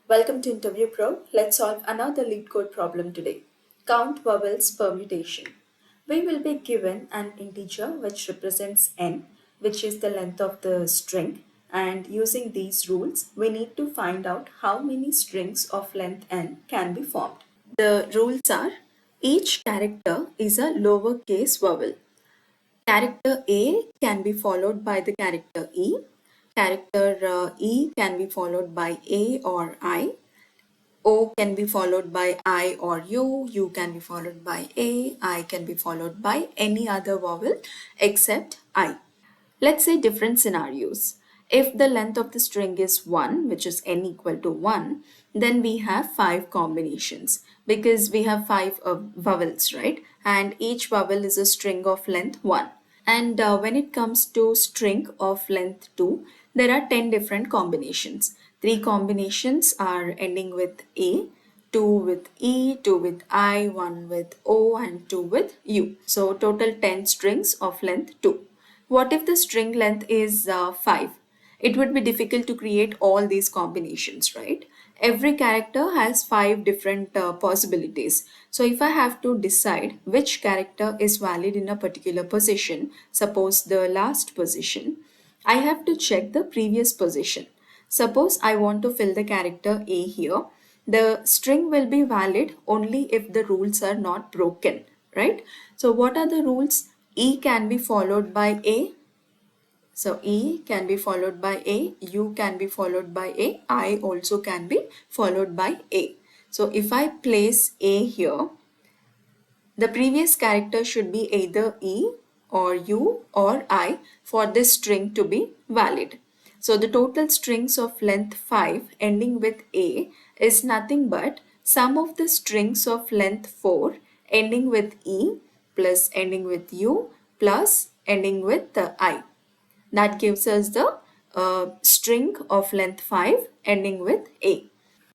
Welcome to InterviewPro. Let's solve another Leetcode problem today. Count vowels permutation. We will be given an integer which represents n, which is the length of the string, and using these rules, we need to find out how many strings of length n can be formed. The rules are: each character is a lowercase vowel. Character A can be followed by the character E. Character E can be followed by A or I. O can be followed by I or U can be followed by A, I can be followed by any other vowel except I. Let's say different scenarios. If the length of the string is 1, which is n equal to 1, then we have 5 combinations because we have 5 vowels, right? And each vowel is a string of length 1. And when it comes to string of length 2, there are 10 different combinations. 3 combinations are ending with A, 2 with E, 2 with I, 1 with O, and 2 with U. So total 10 strings of length 2. What if the string length is 5? It would be difficult to create all these combinations, right? Every character has 5 different possibilities. So if I have to decide which character is valid in a particular position, suppose the last position, I have to check the previous position. Suppose I want to fill the character A here. The string will be valid only if the rules are not broken, right? So what are the rules? E can be followed by A. So E can be followed by A, U can be followed by A, I also can be followed by A. So if I place A here, the previous character should be either E or U or I for this string to be valid. So the total strings of length 5 ending with A is nothing but sum of the strings of length 4 ending with E plus ending with U plus ending with the I. That gives us the string of length 5 ending with A.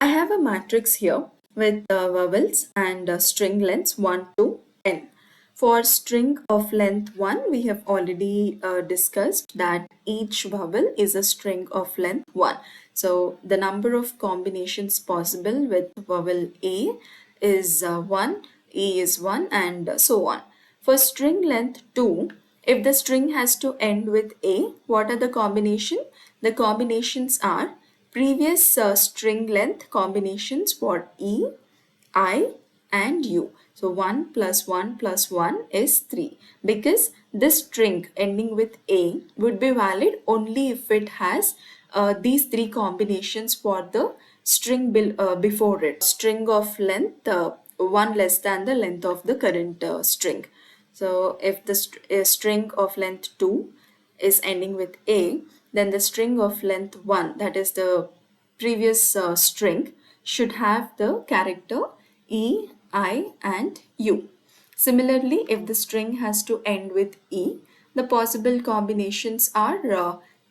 I have a matrix here with vowels and string lengths 1 to n. For string of length 1, we have already discussed that each vowel is a string of length 1. So the number of combinations possible with vowel A is 1, E is 1, and so on. For string length 2, if the string has to end with A, what are the combination? The combinations are previous string length combinations for E, I, and U. So 1 plus 1 plus 1 is 3 because this string ending with A would be valid only if it has these 3 combinations for the string before it. String of length 1 less than the length of the current string. So if the string of length 2 is ending with A, then the string of length 1, that is the previous string, should have the character E, I, and U. Similarly, if the string has to end with E, the possible combinations are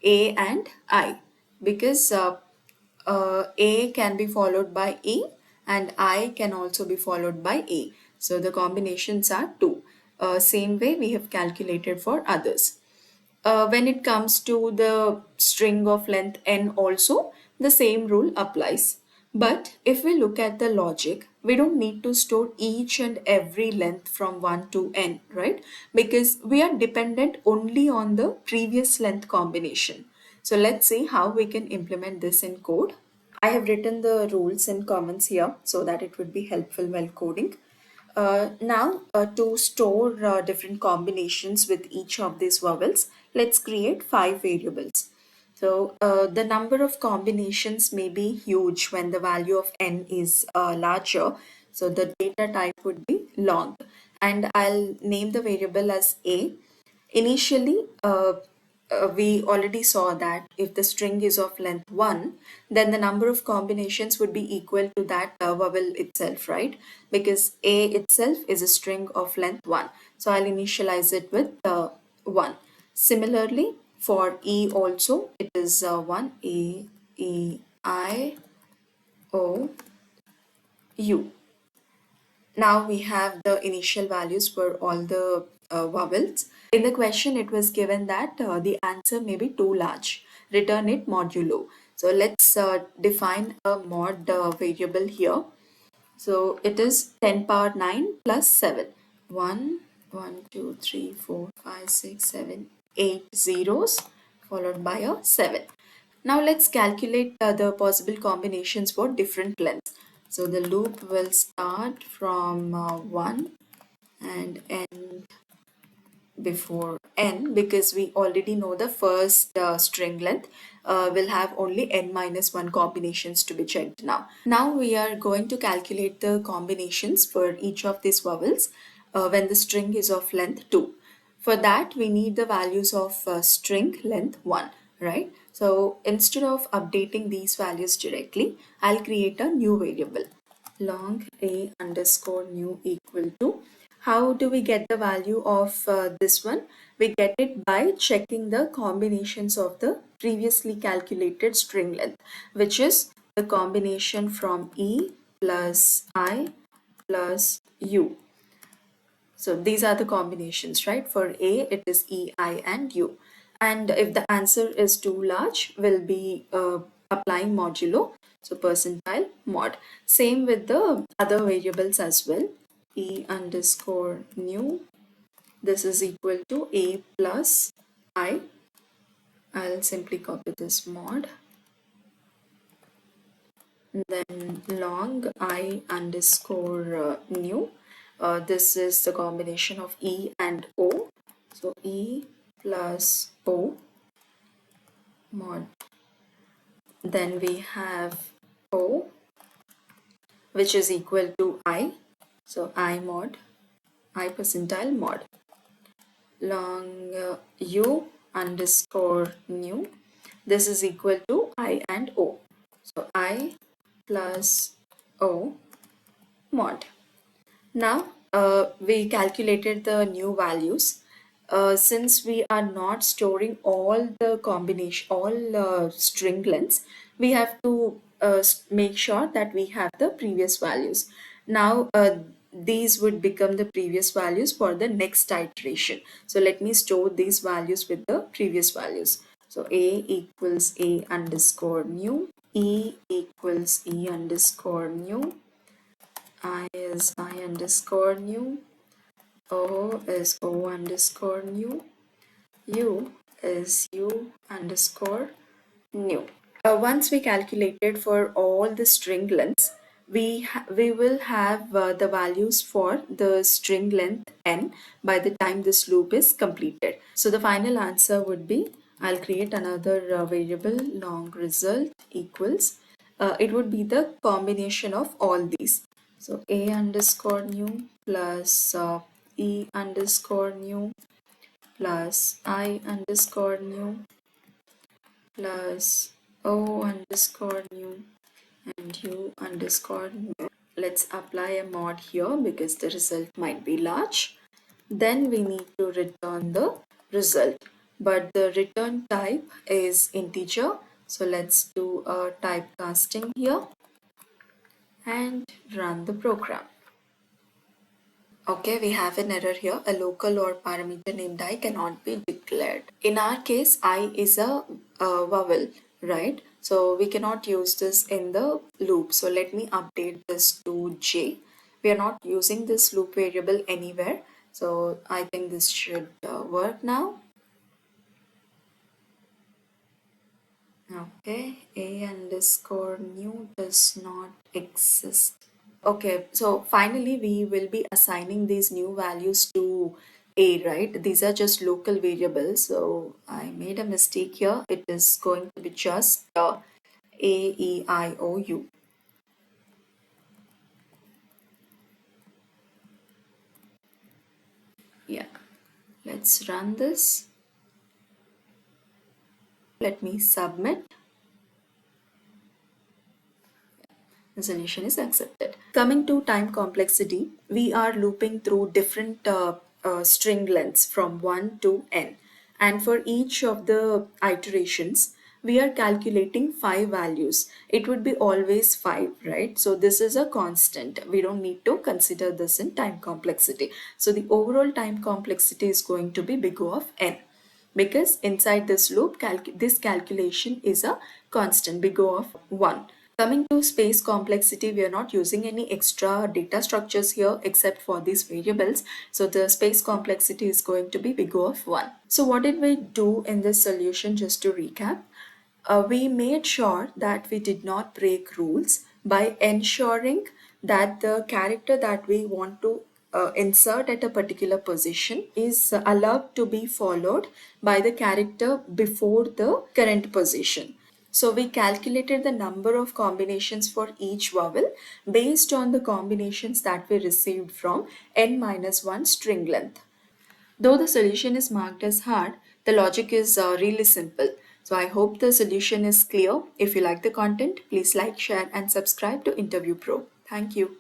A and I because A can be followed by E and I can also be followed by A. So the combinations are 2. Same way we have calculated for others. When it comes to the string of length n also, the same rule applies. But if we look at the logic, we don't need to store each and every length from 1 to n, right? Because we are dependent only on the previous length combination. So let's see how we can implement this in code. I have written the rules in comments here so that it would be helpful while coding. Now, to store different combinations with each of these vowels, let's create 5 variables. So the number of combinations may be huge when the value of n is larger. So the data type would be long. And I'll name the variable as A. Initially, we already saw that if the string is of length 1, then the number of combinations would be equal to that vowel itself, right? Because A itself is a string of length 1. So I'll initialize it with 1. Similarly, for E also, it is 1, A, E, I, O, U. Now we have the initial values for all the vowels. In the question, it was given that the answer may be too large. Return it modulo. So let's let's define a mod variable here. So it is 10 power 9 plus 7. 1, 1, 2, 3, 4, 5, 6, 7, 8 zeros followed by a 7. Now let's calculate the possible combinations for different lengths. So the loop will start from 1 and end before n, because we already know the first string length will have only n minus 1 combinations to be checked now. Now we are going to calculate the combinations for each of these vowels when the string is of length 2. For that we need the values of string length 1, right? So instead of updating these values directly, I'll create a new variable, long a underscore new equal to. How do we get the value of this one? We get it by checking the combinations of the previously calculated string length, which is the combination from e plus I plus u. So these are the combinations, right? For A, it is E, I, and U. And if the answer is too large, we'll be applying modulo, so percentile mod. Same with the other variables as well. E underscore new, this is equal to A plus I. I'll simply copy this mod. Then long I underscore new. This is the combination of E and O. So E plus O mod. Then we have O, which is equal to I. So I mod, I percentile mod. Long U underscore new. This is equal to I and O. So I plus O mod. Now we calculated the new values. Since we are not storing all the combination, all string lengths, we have to make sure that we have the previous values. Now these would become the previous values for the next iteration. So let me store these values with the previous values. So A equals A underscore new, E equals E underscore new, I is I underscore new, O is O underscore new, U is U underscore new. Once we calculated for all the string lengths, we will have the values for the string length n by the time this loop is completed. So the final answer would be, I'll create another variable, long result equals, it would be the combination of all these. So A underscore new plus E underscore new plus I underscore new plus O underscore new and U underscore new. Let's apply a mod here because the result might be large. Then we need to return the result, but the return type is integer. So let's do a typecasting here and run the program. Okay, we have an error here. A local or parameter named I cannot be declared. In our case, I is a vowel, right? So we cannot use this in the loop. So let me update this to J. We are not using this loop variable anywhere. So I think this should work now. Okay, A underscore new does not exist. Okay, so finally we will be assigning these new values to A, right? These are just local variables. So I made a mistake here. It is going to be just A, E, I, O, U. Yeah, let's run this. Let me submit. The solution is accepted. Coming to time complexity, we are looping through different string lengths from 1 to n. And for each of the iterations, we are calculating 5 values. It would be always 5, right? So this is a constant. We don't need to consider this in time complexity. So the overall time complexity is going to be big O of n. because inside this loop, this calculation is a constant, big O of 1. Coming to space complexity, we are not using any extra data structures here except for these variables. So the space complexity is going to be big O of 1. So what did we do in this solution, just to recap? We made sure that we did not break rules by ensuring that the character that we want to insert at a particular position is allowed to be followed by the character before the current position. So we calculated the number of combinations for each vowel based on the combinations that we received from n-1 string length. Though the solution is marked as hard, the logic is really simple. So I hope the solution is clear. If you like the content, please like, share and subscribe to InterviewPro. Thank you.